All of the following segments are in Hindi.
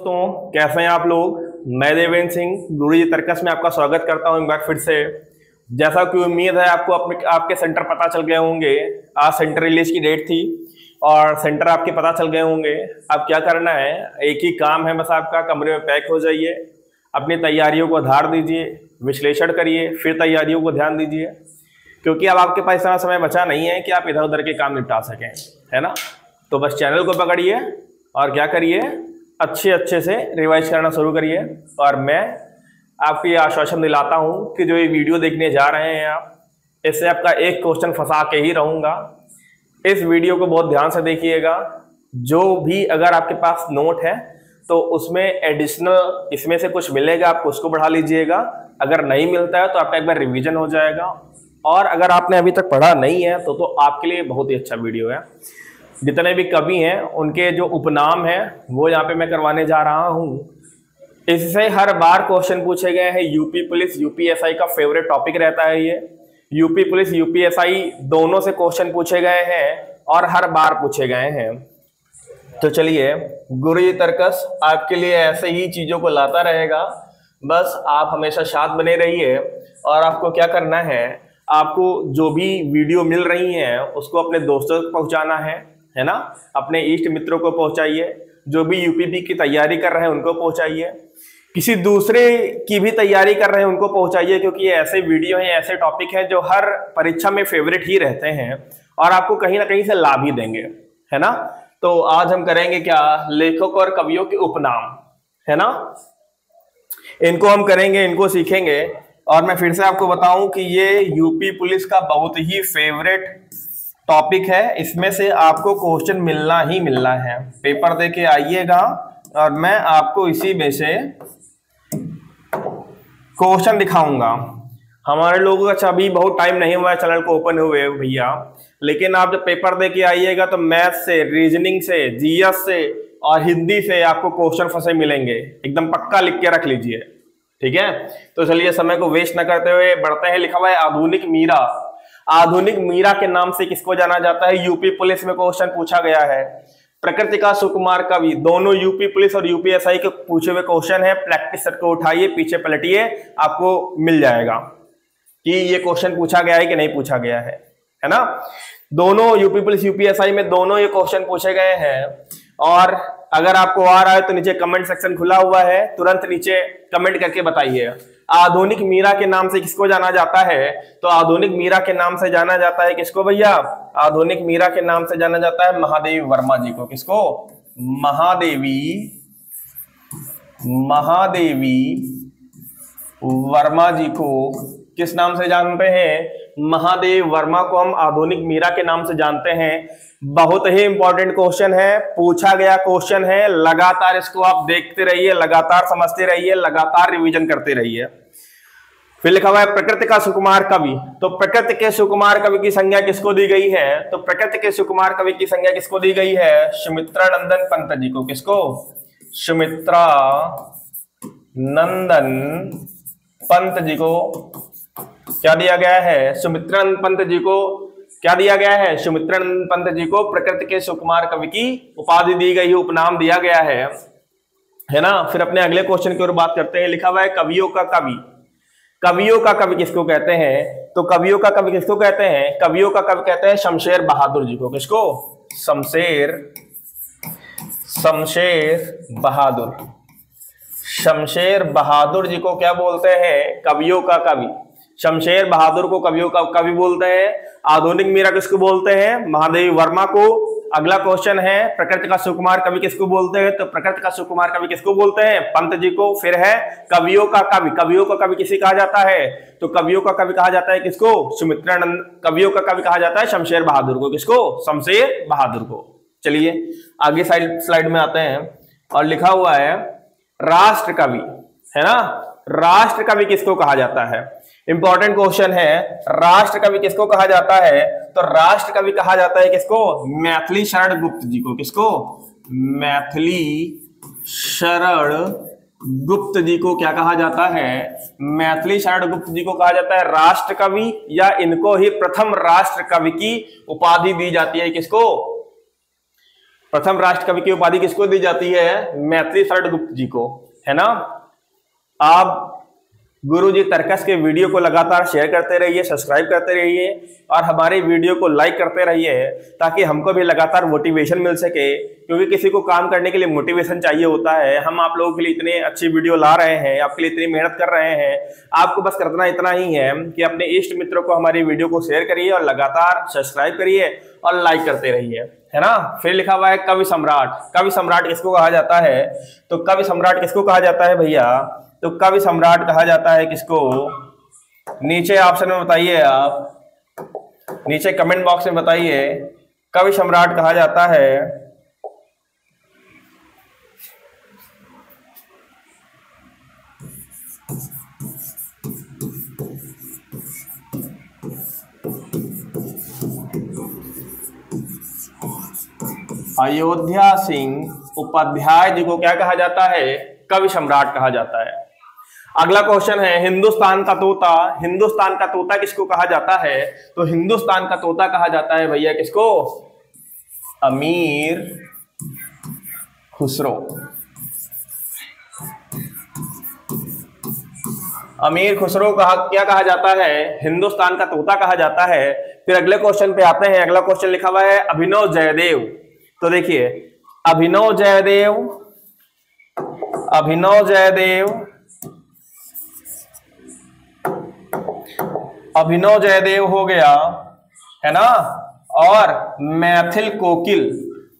दोस्तों, कैसे हैं आप लोग। मैं देवेंद्र सिंह गुरुजी तर्कस में आपका स्वागत करता हूं एक बार फिर से। जैसा कि उम्मीद है आपको आपके सेंटर पता चल गए होंगे। आज सेंटर रिलीज की डेट थी और सेंटर आपके पता चल गए होंगे। अब क्या करना है, एक ही काम है बस आपका, कमरे में पैक हो जाइए, अपनी तैयारियों को धार दीजिए, विश्लेषण करिए, फिर तैयारियों को ध्यान दीजिए, क्योंकि अब आपके पास इतना समय बचा नहीं है कि आप इधर उधर के काम निपटा सकें, है ना। तो बस चैनल को पकड़िए और क्या करिए, अच्छे से रिवाइज करना शुरू करिए। और मैं आपको ये आश्वासन दिलाता हूं कि जो ये वीडियो देखने जा रहे हैं आप, इससे आपका एक क्वेश्चन फंसा के ही रहूंगा। इस वीडियो को बहुत ध्यान से देखिएगा। जो भी अगर आपके पास नोट है तो उसमें एडिशनल इसमें से कुछ मिलेगा, आप उसको बढ़ा लीजिएगा। अगर नहीं मिलता है तो आपका एक बार रिवीजन हो जाएगा। और अगर आपने अभी तक पढ़ा नहीं है तो आपके लिए बहुत ही अच्छा वीडियो है। जितने भी कवि हैं उनके जो उपनाम हैं वो यहाँ पे मैं करवाने जा रहा हूँ। इससे हर बार क्वेश्चन पूछे गए हैं। यूपी पुलिस यूपीएसआई का फेवरेट टॉपिक रहता है ये। यूपी पुलिस यूपीएसआई दोनों से क्वेश्चन पूछे गए हैं और हर बार पूछे गए हैं। तो चलिए, गुरुजी तर्कस आपके लिए ऐसे ही चीजों को लाता रहेगा। बस आप हमेशा साथ बने रहिए। और आपको क्या करना है, आपको जो भी वीडियो मिल रही है उसको अपने दोस्तों तक पहुंचाना है ना। अपने इष्ट मित्रों को पहुंचाइए, जो भी यूपीपी की तैयारी कर रहे हैं उनको पहुंचाइए, किसी दूसरे की भी तैयारी कर रहे हैं उनको पहुंचाइए, क्योंकि ये ऐसे वीडियो हैं, ऐसे टॉपिक हैं जो हर परीक्षा में फेवरेट ही रहते हैं और आपको कहीं ना कहीं से लाभ ही देंगे, है ना। तो आज हम करेंगे क्या, लेखक और कवियों के उपनाम, है ना। इनको हम करेंगे, इनको सीखेंगे। और मैं फिर से आपको बताऊं कि ये यूपी पुलिस का बहुत ही फेवरेट टॉपिक है। इसमें से आपको क्वेश्चन मिलना ही मिलना है। पेपर दे के आइएगा और मैं आपको इसी में से क्वेश्चन दिखाऊंगा। हमारे लोगों का अच्छा अभी बहुत टाइम नहीं हुआ है चैनल को ओपन हुए भैया, लेकिन आप जब पेपर दे के आइएगा तो मैथ से, रीजनिंग से, जीएस से और हिंदी से आपको क्वेश्चन फंसे मिलेंगे। एकदम पक्का लिख के रख लीजिए, ठीक है। तो चलिए समय को वेस्ट न करते हुए बढ़ते हैं। लिखा हुआ है आधुनिक मीरा। आधुनिक मीरा के नाम से किसको जाना जाता है, यूपी पुलिस में क्वेश्चन पूछा गया है। प्रकृति का सुकुमार कवि, दोनों यूपी पुलिस और यूपीएसआई के पूछे हुए क्वेश्चन है। प्रैक्टिस सेट को उठाइए, पीछे पलटिए, आपको मिल जाएगा कि ये क्वेश्चन पूछा गया है कि नहीं पूछा गया है ना। दोनों यूपी पुलिस यूपीएसआई में दोनों ये क्वेश्चन पूछे गए हैं। और अगर आपको आ रहा है तो नीचे कमेंट सेक्शन खुला हुआ है, तुरंत नीचे कमेंट करके बताइए। आधुनिक मीरा के नाम से किसको जाना जाता है, तो आधुनिक मीरा के नाम से जाना जाता है किसको भैया, आधुनिक मीरा के नाम से जाना जाता है महादेवी वर्मा जी को। किसको, महादेवी वर्मा जी को किस नाम से जानते हैं, महादेव वर्मा को हम आधुनिक मीरा के नाम से जानते हैं। बहुत ही इंपॉर्टेंट क्वेश्चन है, पूछा गया क्वेश्चन है। लगातार इसको आप देखते रहिए, लगातार समझते रहिए, लगातार रिवीजन करते रहिए। फिर लिखा हुआ है प्रकृति का सुकुमार कवि। तो प्रकृति के सुकुमार कवि की संज्ञा किसको दी गई है, तो प्रकृति के सुकुमार कवि की संज्ञा किसको दी गई है, सुमित्रा नंदन पंत जी को। किसको, सुमित्रा नंदन पंत जी को क्या दिया गया है, सुमित्रा पंत जी को क्या दिया गया है, सुमित्रा पंत जी को प्रकृति के सुकुमार कवि की उपाधि दी गई है, उपनाम दिया गया है ना। फिर अपने अगले क्वेश्चन की ओर बात करते हैं। लिखा हुआ है कवियों का कवि। कवियों का कवि किसको कहते हैं, तो कवियों का कवि किसको कहते हैं, कवियों का कवि कहते हैं शमशेर बहादुर जी को। किसको, शमशेर बहादुर जी को क्या बोलते हैं, कवियों का कवि। शमशेर बहादुर को कवियों का कवि बोलते हैं। आधुनिक मीरा किसको बोलते हैं, महादेवी वर्मा को। अगला क्वेश्चन है प्रकृति का सुकुमार कवि किसको बोलते हैं, तो प्रकृति का सुकुमार कवि किसको बोलते हैं, पंत जी को। फिर है कवियों का कवि। कवियों का कवि किसे कहा जाता है, तो कवियों का कवि कहा जाता है किसको, सुमित्रा नंदन। कवियों का कवि कहा जाता है शमशेर बहादुर को। किसको, शमशेर बहादुर को। चलिए आगे स्लाइड में आते हैं। और लिखा हुआ है राष्ट्र कवि, है ना। राष्ट्र कवि किसको कहा जाता है, इंपॉर्टेंट क्वेश्चन है। राष्ट्र कवि किसको कहा जाता है, तो राष्ट्र कवि कहा जाता है किसको, मैथिली शरण गुप्त जी को। किसको, मैथिली शरण गुप्त जी को क्या कहा जाता है, मैथिली शरण गुप्त जी को कहा जाता है राष्ट्र कवि, या इनको ही प्रथम राष्ट्र कवि की उपाधि दी जाती है। किसको, प्रथम राष्ट्र कवि की उपाधि किसको दी जाती है? मैथिली शरण गुप्त जी को, है ना। आप गुरुजी तर्कस के वीडियो को लगातार शेयर करते रहिए, सब्सक्राइब करते रहिए और हमारे वीडियो को लाइक करते रहिए ताकि हमको भी लगातार मोटिवेशन मिल सके, क्योंकि किसी को काम करने के लिए मोटिवेशन चाहिए होता है। हम आप लोगों के लिए इतने अच्छी वीडियो ला रहे हैं, आपके लिए इतनी मेहनत कर रहे हैं, आपको बस करना इतना ही है कि अपने इष्ट मित्रों को हमारी वीडियो को शेयर करिए और लगातार सब्सक्राइब करिए और लाइक करते रहिए, है ना। फिर लिखा हुआ है कवि सम्राट। कवि सम्राट किसको कहा जाता है? तो कवि सम्राट किसको कहा जाता है भैया? तो कवि सम्राट कहा जाता है किसको? नीचे ऑप्शन में बताइए, आप नीचे कमेंट बॉक्स में बताइए, कवि सम्राट कहा जाता है अयोध्या सिंह उपाध्याय जी को क्या कहा जाता है? कवि सम्राट कहा जाता है। अगला क्वेश्चन है हिंदुस्तान का तोता। हिंदुस्तान का तोता किसको कहा जाता है? तो हिंदुस्तान का तोता कहा जाता है भैया किसको? अमीर खुसरो। अमीर खुसरो का क्या कहा जाता है? हिंदुस्तान का तोता कहा जाता है। फिर अगले क्वेश्चन पे आते हैं। अगला क्वेश्चन लिखा हुआ है अभिनव जयदेव। तो देखिए अभिनव जयदेव, अभिनव जयदेव, अभिनव जयदेव हो गया, है ना। और मैथिल कोकिल,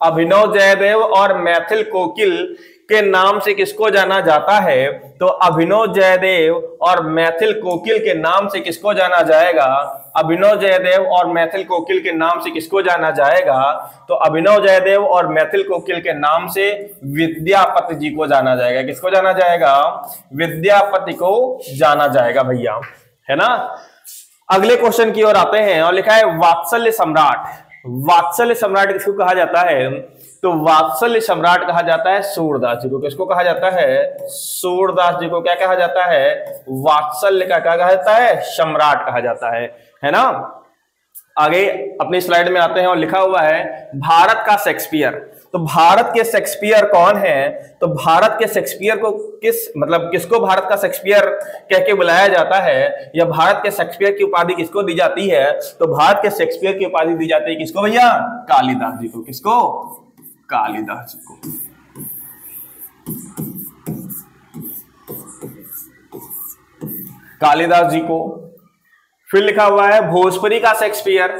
अभिनव जयदेव और मैथिल कोकिल के नाम से किसको जाना जाता है? तो अभिनव जयदेव और मैथिल कोकिल के नाम से किसको जाना जाएगा? अभिनव जयदेव और मैथिल कोकिल के नाम से किसको जाना जाएगा? तो अभिनव जयदेव और मैथिल कोकिल के नाम से विद्यापति जी को जाना जाएगा। किसको जाना जाएगा? विद्यापति को जाना जाएगा भैया, है ना। अगले क्वेश्चन की ओर आते हैं और लिखा है वात्सल्य सम्राट। वात्सल्य सम्राट किसको कहा जाता है? तो वात्सल्य सम्राट कहा जाता है सूरदास जी को। किसको कहा जाता है? सूरदास जी को क्या कहा जाता है? वात्सल्य का क्या कहा जाता है? सम्राट कहा जाता है ना। आगे अपनी स्लाइड में आते हैं और लिखा हुआ है भारत का शेक्सपियर। तो भारत के शेक्सपियर कौन है? तो भारत के शेक्सपियर को किसको भारत का शेक्सपियर कह के बुलाया जाता है, या भारत के शेक्सपियर की उपाधि किसको दी जाती है? तो भारत के शेक्सपियर की उपाधि दी जाती है किसको भैया? कालिदास जी को। किसको? कालिदास जी को। कालिदास जी को। फिर लिखा हुआ है भोजपुरी का शेक्सपियर।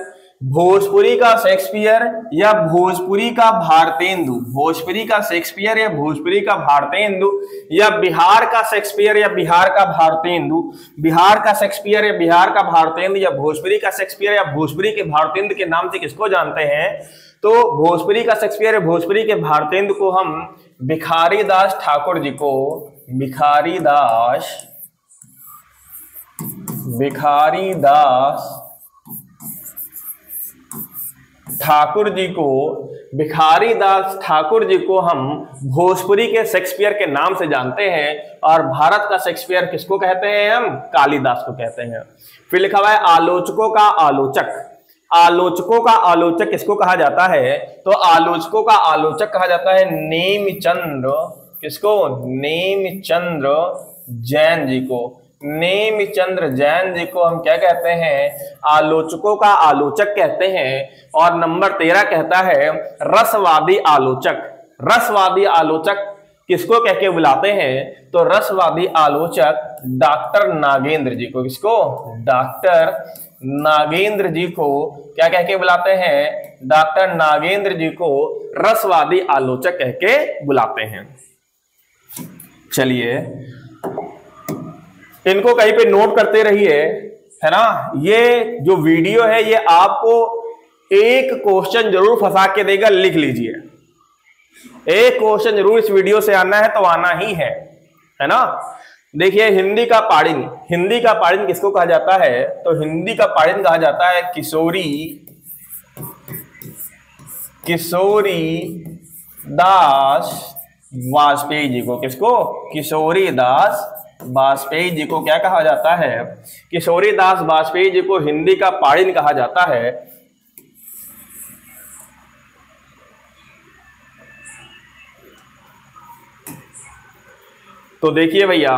भोजपुरी का शेक्सपियर या भोजपुरी का भारतेंदु। भोजपुरी का शेक्सपियर या भोजपुरी का भारतेंदु, या बिहार का शेक्सपियर या बिहार का भारतेंदु। बिहार का शेक्सपियर या बिहार का भारतेंदु, या भोजपुरी का शेक्सपियर या भोजपुरी के भारतेंदु के नाम से किसको जानते हैं? तो भोजपुरी का शेक्सपियर या भोजपुरी के भारतेंदु को हम भिखारी दास ठाकुर जी को, भिखारी दास ठाकुर जी को, भिखारी दास ठाकुर जी को हम भोजपुरी के शेक्सपियर के नाम से जानते हैं। और भारत का शेक्सपियर किसको कहते हैं? हम कालिदास को कहते हैं। फिर लिखा हुआ है आलोचकों का आलोचक। आलोचकों का आलोचक किसको कहा जाता है? तो आलोचकों का आलोचक कहा जाता है नेमिचंद्र। किसको? नेमिचंद्र जैन जी को। नेमिचंद्र जैन जी को हम क्या कहते हैं? आलोचकों का आलोचक कहते हैं। और नंबर 13 कहता है रसवादी आलोचक। रसवादी आलोचक किसको कह के बुलाते हैं? तो रसवादी आलोचक डॉक्टर नागेंद्र जी को। किसको? डॉक्टर नागेंद्र जी को क्या कह के बुलाते हैं? डॉक्टर नागेंद्र जी को रसवादी आलोचक कह के बुलाते हैं। चलिए इनको कहीं पे नोट करते रहिए, है ना। ये जो वीडियो है ये आपको एक क्वेश्चन जरूर फंसा के देगा, लिख लीजिए। एक क्वेश्चन जरूर इस वीडियो से आना है तो आना ही है ना। देखिए हिंदी का पाड़िन। हिंदी का पाड़िन किसको कहा जाता है? तो हिंदी का पाड़िन कहा जाता है किशोरी दास वाजपेयी जी को। किसको? किशोरी दास वाजपेयी जी को क्या कहा जाता है? किशोरी दास वाजपेयी जी को हिंदी का पाड़िन कहा जाता है। तो देखिए भैया,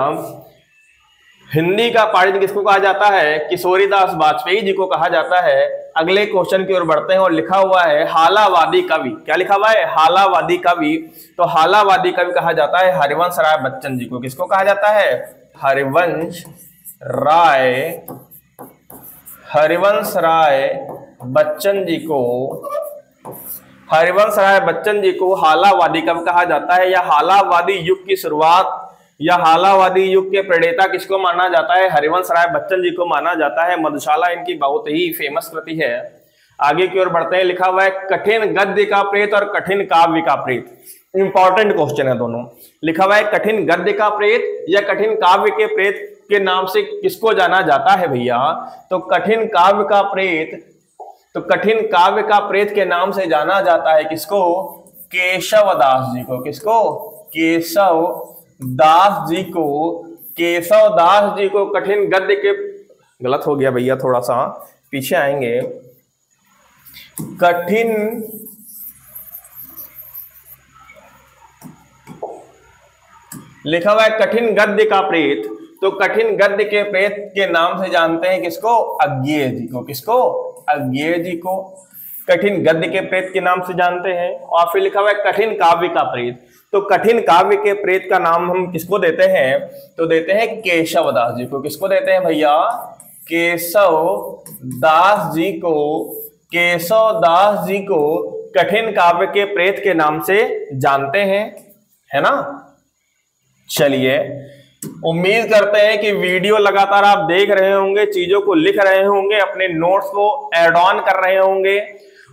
हिंदी का पाणिनि किसको कहा जाता है? किशोरीदास वाजपेयी जी को कहा जाता है। अगले क्वेश्चन की ओर बढ़ते हैं और लिखा हुआ है हालावादी कवि। क्या लिखा हुआ है? हालावादी कवि। तो हालावादी कवि कहा जाता है हरिवंश राय बच्चन जी को। किसको कहा जाता है? हरिवंश राय बच्चन जी को, हरिवंश राय बच्चन जी को हालावादी कवि कहा जाता है। या हालावादी युग की शुरुआत या हालावादी युग के प्रणेता किसको माना जाता है? हरिवंश राय बच्चन जी को माना जाता है। मधुशाला इनकी बहुत ही फेमस कृति है। आगे की ओर बढ़ते हैं, लिखा हुआ है कठिन गद्य का प्रेत और कठिन काव्य का प्रेत। इंपॉर्टेंट क्वेश्चन है दोनों। लिखा हुआ है कठिन गद्य का प्रेत या कठिन काव्य के प्रेत के नाम से किसको जाना जाता है भैया? तो कठिन काव्य का प्रेत के नाम से जाना जाता है किसको? केशवदास जी को। किसको? केशवदास जी को कठिन गद्य के, गलत हो गया भैया, थोड़ा सा पीछे आएंगे। लिखा हुआ है कठिन गद्य का प्रेत, तो कठिन गद्य के प्रेत के नाम से जानते हैं किसको? अज्ञेय जी को। किसको? अज्ञेय जी को कठिन गद्य के प्रेत के नाम से जानते हैं। और फिर लिखा हुआ है कठिन काव्य का प्रेत, तो कठिन काव्य के प्रेत का नाम हम किसको देते हैं? तो देते हैं केशवदास जी को। किसको देते हैं भैया? केशवदास जी को कठिन काव्य के प्रेत के नाम से जानते हैं, है ना। चलिए, उम्मीद करते हैं कि वीडियो लगातार आप देख रहे होंगे, चीजों को लिख रहे होंगे, अपने नोट्स को ऐड ऑन कर रहे होंगे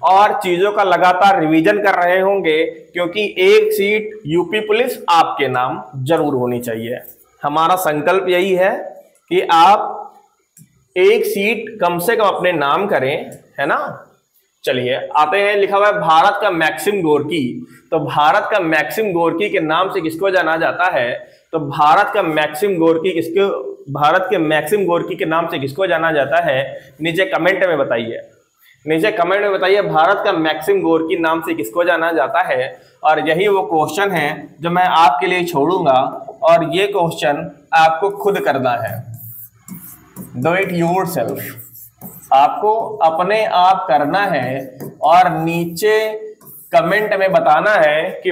और चीजों का लगातार रिवीजन कर रहे होंगे, क्योंकि एक सीट यूपी पुलिस आपके नाम जरूर होनी चाहिए। हमारा संकल्प यही है कि आप एक सीट कम से कम अपने नाम करें, है ना। चलिए आते हैं, लिखा हुआ है भारत का मैक्सिम गोर्की। तो भारत का मैक्सिम गोर्की के नाम से किसको जाना जाता है? तो भारत के मैक्सिम गोर्की के नाम से किसको जाना जाता है? नीचे कमेंट में बताइए। भारत का मैक्सिम गोर्की नाम से किसको जाना जाता है? और यही वो क्वेश्चन है जो मैं आपके लिए छोड़ूंगा, और ये क्वेश्चन आपको खुद करना है। डू इट योरसेल्फ, आपको अपने आप करना है और नीचे कमेंट में बताना है कि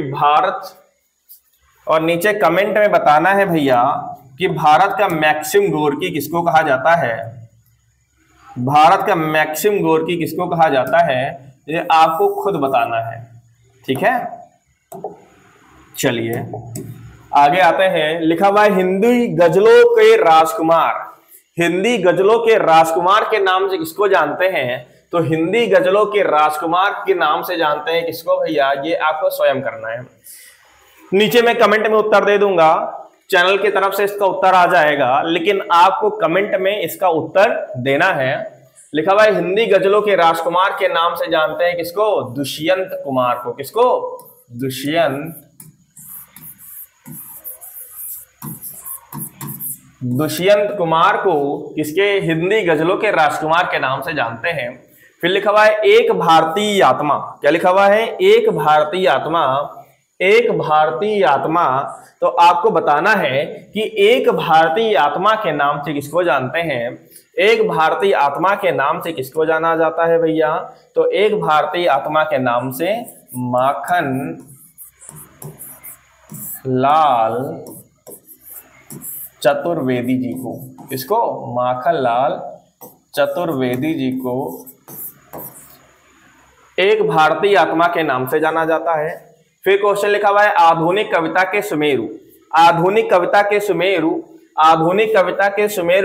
भैया कि भारत का मैक्सिम गोर्की किसको कहा जाता है। भारत का मैक्सिम गोर्की किसको कहा जाता है, ये आपको खुद बताना है, ठीक है। चलिए आगे आते हैं, लिखा हुआ है हिंदी गजलों के राजकुमार के नाम से किसको जानते हैं? तो हिंदी गजलों के राजकुमार के नाम से जानते हैं किसको भैया? ये आपको स्वयं करना है। नीचे मैं कमेंट में उत्तर दे दूंगा, चैनल की तरफ से इसका उत्तर आ जाएगा, लेकिन आपको कमेंट में इसका उत्तर देना है। लिखा हुआ है हिंदी गजलों के राजकुमार के नाम से जानते हैं किसको? दुष्यंत कुमार को। किसको? दुष्यंत कुमार को किसके? हिंदी गजलों के राजकुमार के नाम से जानते हैं। फिर लिखा हुआ है एक भारतीय आत्मा। क्या लिखा हुआ है? एक भारतीय आत्मा। तो आपको बताना है कि एक भारतीय आत्मा के नाम से किसको जानते हैं? एक भारतीय आत्मा के नाम से किसको जाना जाता है भैया? तो एक भारतीय आत्मा के नाम से माखन लाल चतुर्वेदी जी को। किसको? माखन लाल चतुर्वेदी जी को एक भारतीय आत्मा के नाम से जाना जाता है। फिर क्वेश्चन लिखा हुआ है आधुनिक कविता के सुमेरु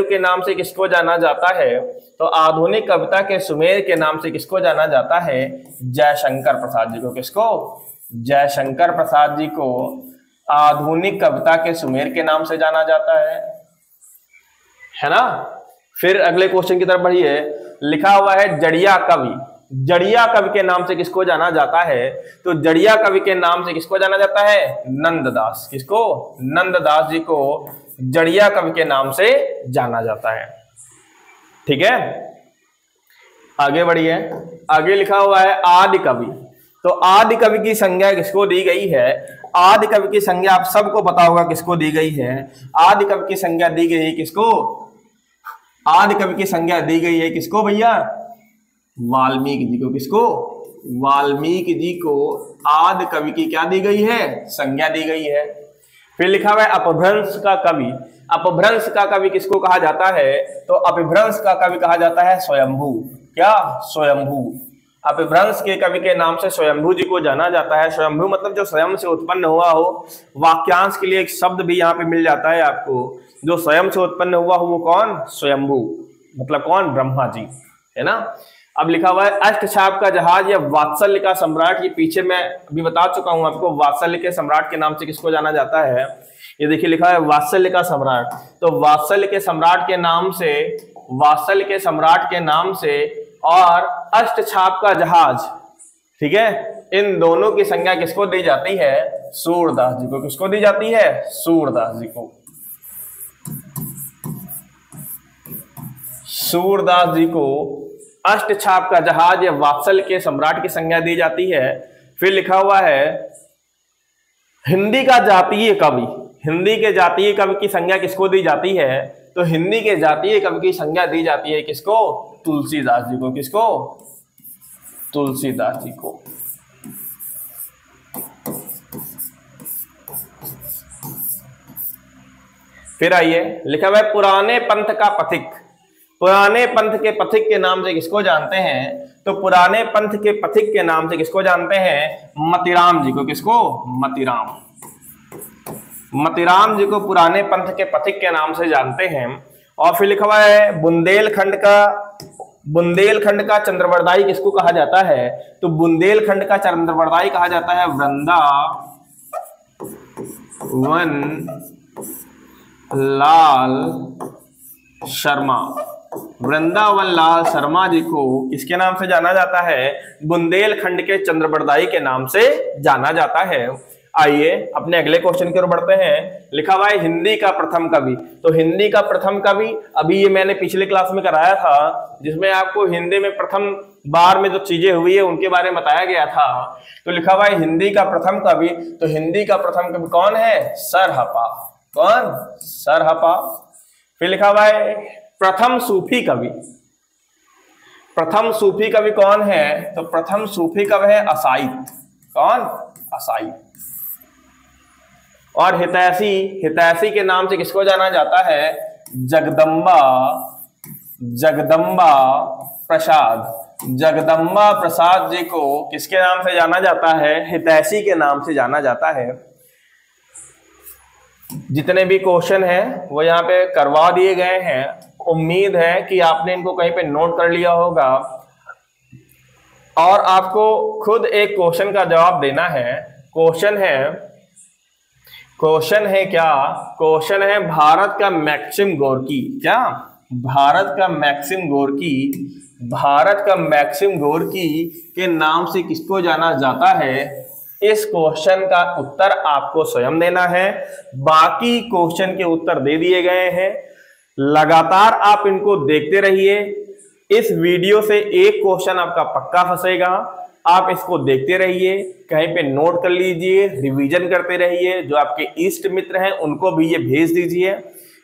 के नाम से किसको जाना जाता है? तो आधुनिक कविता के सुमेर के नाम से किसको जाना जाता है? जयशंकर प्रसाद जी को। किसको? जयशंकर प्रसाद जी को आधुनिक कविता के सुमेर के नाम से जाना जाता है ना। फिर अगले क्वेश्चन की तरफ बढ़िए, लिखा हुआ है जड़िया कवि के नाम से किसको जाना जाता है? तो जड़िया कवि के नाम से किसको जाना जाता है? नंददास। किसको? नंददास जी को जड़िया कवि के नाम से जाना जाता है, ठीक है। आगे बढ़िए, आगे लिखा हुआ है आदि कवि तो आदि कवि की संज्ञा किसको दी गई है? आदि कवि की संज्ञा आप सबको पता होगा किसको दी गई है। आदि कवि की संज्ञा दी गई है किसको? आदि कवि की संज्ञा दी गई है किसको भैया? वाल्मीकि जी को। किसको? वाल्मीकि जी को आदि कवि की क्या दी गई है? संज्ञा दी गई है। फिर लिखा हुआ है अपभ्रंश का कवि। अपभ्रंश का कवि किसको कहा जाता है? तो अपभ्रंश का कवि कहा जाता है स्वयंभू। क्या? स्वयंभू। अपभ्रंश के कवि के नाम से स्वयंभू जी को जाना जाता है। स्वयंभू मतलब जो स्वयं से उत्पन्न हुआ हो। वाक्यांश के लिए एक शब्द भी यहाँ पे मिल जाता है आपको, जो स्वयं से उत्पन्न हुआ हो वो कौन? स्वयंभू। मतलब कौन? ब्रह्मा जी, है ना। अब लिखा हुआ है अष्टछाप का जहाज या वात्सल्य का सम्राट। ये पीछे मैं अभी बता चुका हूं आपको, वात्सल्य के सम्राट के नाम से किसको जाना जाता है? ये देखिए लिखा है वात्सल्य का सम्राट। तो वात्सल्य के सम्राट के नाम से, वात्सल्य के सम्राट के नाम से और अष्टछाप का जहाज, ठीक है, इन दोनों की संज्ञा किसको दी जाती है? सूरदास जी को। किसको दी जाती है? सूरदास जी को। सूरदास जी को अष्टछाप का जहाज या वात्सल्य के सम्राट की संज्ञा दी जाती है। फिर लिखा हुआ है हिंदी का जातीय कवि। हिंदी के जातीय कवि की संज्ञा किसको दी जाती है? तो हिंदी के जातीय कवि की संज्ञा दी जाती है किसको? तुलसीदास जी को। किसको? तुलसीदास जी को। फिर आइए लिखा हुआ है पुराने पंथ का पथिक। पुराने पंथ के पथिक के नाम से किसको जानते हैं? तो पुराने पंथ के पथिक के नाम से किसको जानते हैं? मतीराम जी को। किसको? मतीराम। मतीराम जी को पुराने पंथ के पथिक के नाम से जानते हैं। और फिर लिखा हुआ है बुंदेलखंड का चंद्रवरदाई किसको कहा जाता है? तो बुंदेलखंड का चंद्रवरदाई कहा जाता है वृंदावन लाल शर्मा। वृंदावन लाल शर्मा जी को किसके नाम से जाना जाता है? बुंदेलखंड के चंद्रवरदाई के नाम से जाना जाता है। आइए अपने अगले क्वेश्चन की ओर बढ़ते हैं। लिखा हुआ है हिंदी का प्रथम कवि। तो हिंदी का प्रथम कवि अभी ये मैंने पिछले क्लास में कराया था, जिसमें आपको हिंदी में प्रथम बार में जो चीजें हुई है उनके बारे में बताया गया था। तो लिखा हुआ है हिंदी का प्रथम कवि। तो हिंदी का प्रथम कवि कौन है? सरहपा। कौन? सरहपा। फिर लिखा हुआ है प्रथम सूफी कवि। प्रथम सूफी कवि कौन है? तो प्रथम सूफी कवि है असाइत। कौन? असाइत। और हितैषी, हितैषी के नाम से किसको जाना जाता है? जगदम्बा प्रसाद। जगदम्बा प्रसाद जी को किसके नाम से जाना जाता है? हितैषी के नाम से जाना जाता है। जितने भी क्वेश्चन हैं वो यहाँ पे करवा दिए गए हैं। उम्मीद है कि आपने इनको कहीं पे नोट कर लिया होगा और आपको खुद एक क्वेश्चन का जवाब देना है। क्वेश्चन है क्या? क्वेश्चन है भारत का मैक्सिम गोर्की। क्या? भारत का मैक्सिम गोर्की के नाम से किसको जाना जाता है? इस क्वेश्चन का उत्तर आपको स्वयं देना है। बाकी क्वेश्चन के उत्तर दे दिए गए हैं। लगातार आप इनको देखते रहिए। इस वीडियो से एक क्वेश्चन आपका पक्का फंसेगा। आप इसको देखते रहिए, कहीं पे नोट कर लीजिए, रिवीजन करते रहिए। जो आपके इष्ट मित्र हैं उनको भी ये भेज दीजिए।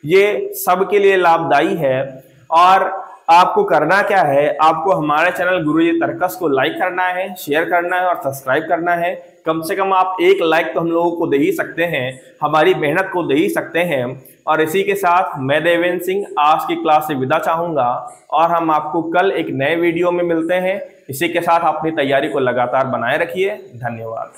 ये सबके लिए लाभदायी है। और आपको करना क्या है? आपको हमारे चैनल गुरुजी तर्कस को लाइक करना है, शेयर करना है और सब्सक्राइब करना है। कम से कम आप एक लाइक तो हम लोगों को दे ही सकते हैं, हमारी मेहनत को दे ही सकते हैं। और इसी के साथ मैं देवेंद्र सिंह आज की क्लास से विदा चाहूंगा और हम आपको कल एक नए वीडियो में मिलते हैं। इसी के साथ अपनी तैयारी को लगातार बनाए रखिए। धन्यवाद।